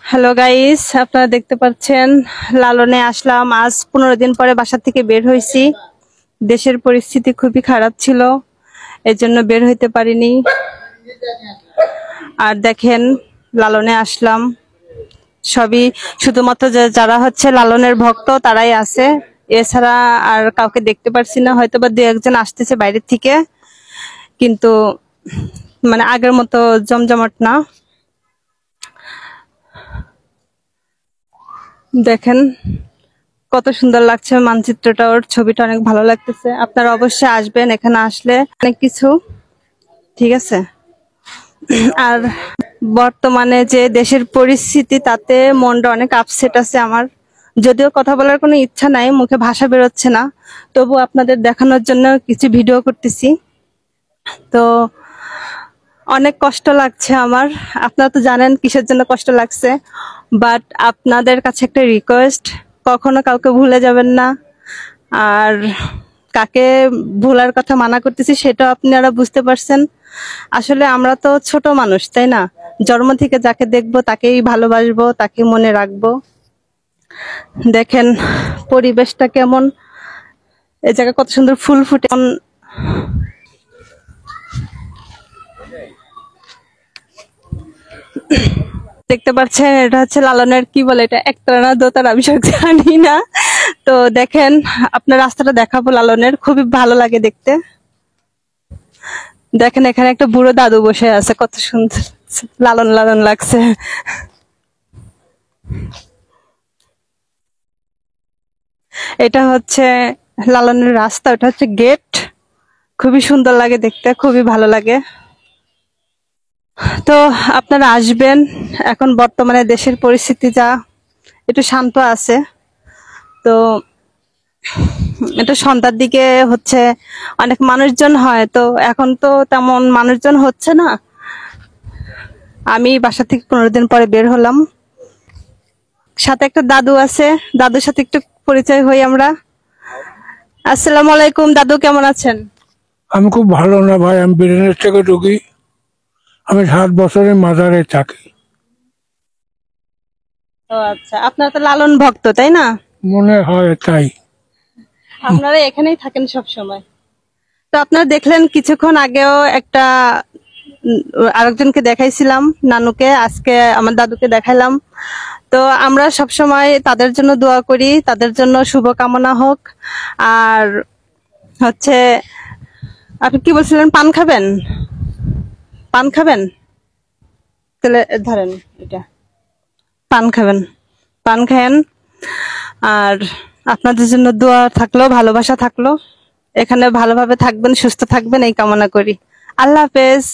Hello guys, আপনারা দেখতে পাচ্ছেন লালনে আসলাম। আজ 15 দিন পরে বাসা থেকে বের হয়েছি। দেশের পরিস্থিতি খুবই খারাপ ছিল, এর জন্য বের হইতে পারিনি। আর দেখেন লালনে আসলাম, সবই শুধুমাত্র যারা হচ্ছে লালনের ভক্ত তারাই আছে, এছাড়া আর কাউকে দেখতে পারছি না। হয়তো বা দু একজন আসতেছে বাইরের থেকে, কিন্তু মানে আগের মতো জমজমাট না। দেখেন কত সুন্দর লাগছে মানচিত্রটা, ওর ছবিটা অনেক ভালো লাগতেছে। আপনারা অবশ্যই আসবেন, এখানে আসলে অনেক কিছু ঠিক আছে। আর বর্তমানে যে দেশের পরিস্থিতি, তাতে মনটা অনেক আপসেট আছে আমার। যদিও কথা বলার কোনো ইচ্ছা নাই, মুখে ভাষা বেরোচ্ছে না, তবু আপনাদের দেখানোর জন্য কিছু ভিডিও করতেছি। তো অনেক কষ্ট লাগছে আমার, আপনারা তো জানেন কিসের জন্য কষ্ট লাগছে। বাট আপনাদের কাছে একটা রিকোয়েস্ট, কখনো কাউকে ভুলে যাবেন না। আর কাকে ভুলার কথা মানা করতেছি সেটাও আপনারা বুঝতে পারছেন। আসলে আমরা তো ছোট মানুষ, তাই না? জন্ম থেকে যাকে দেখবো তাকেই ভালোবাসবো, তাকে মনে রাখবো। দেখেন পরিবেশটা কেমন, এই জায়গায় কত সুন্দর ফুল ফুটে। দেখতে পাচ্ছেন এটা হচ্ছে লালনের কি বলে, এটা একতলা না দোতলা আমি সব জানি না। তো দেখেন আপনার রাস্তাটা দেখাবো লালনের, খুবই ভালো লাগে দেখতে। দেখেন এখানে একটা বুড়ো দাদু বসে আছে, কত সুন্দর লালন লালন লাগছে। এটা হচ্ছে লালনের রাস্তা, ওটা হচ্ছে গেট। খুবই সুন্দর লাগে দেখতে, খুবই ভালো লাগে। তো আপনারা আসবেন। এখন বর্তমানে দেশের পরিস্থিতি যা একটু শান্ত আছে, তো এটা সন্ধ্যার দিকে হচ্ছে অনেক মানুষজন হয়, তো এখন তো তেমন মানুষজন হচ্ছে না। আমি বাসা থেকে 15 দিন পরে বের হলাম, সাথে একটা দাদু আছে, দাদুর সাথে একটু পরিচয় হই আমরা। আসসালামু আলাইকুম দাদু, কেমন আছেন? আমি খুব ভালো না ভাই, আমি ব্রেনের থেকে ঢুকি। আমি 7 বছরের মাজারে থাকি। ও আচ্ছা, আপনারা তো লালন ভক্ত তাই না? মনে হয় তাই। আপনারা এখানেই থাকেন সব সময়। তো আপনারা দেখলেন কিছুক্ষণ আগেও একটা আরেকজনকে দেখাইছিলাম, নানুকে, আজকে আমার দাদুকে দেখাইলাম। তো আমরা সব সময় তাদের জন্য দোয়া করি, তাদের জন্য শুভকামনা হোক। আর হচ্ছে আপনি কি বলছিলেন, পান খাবেন? পান খাবেন? তাহলে ধরেন এটা, পান খাবেন, পান খায়েন। আর আপনাদের জন্য দোয়া থাকলো, ভালোবাসা থাকলো। এখানে ভালোভাবে থাকবেন, সুস্থ থাকবেন, এই কামনা করি। আল্লাহ হাফেজ।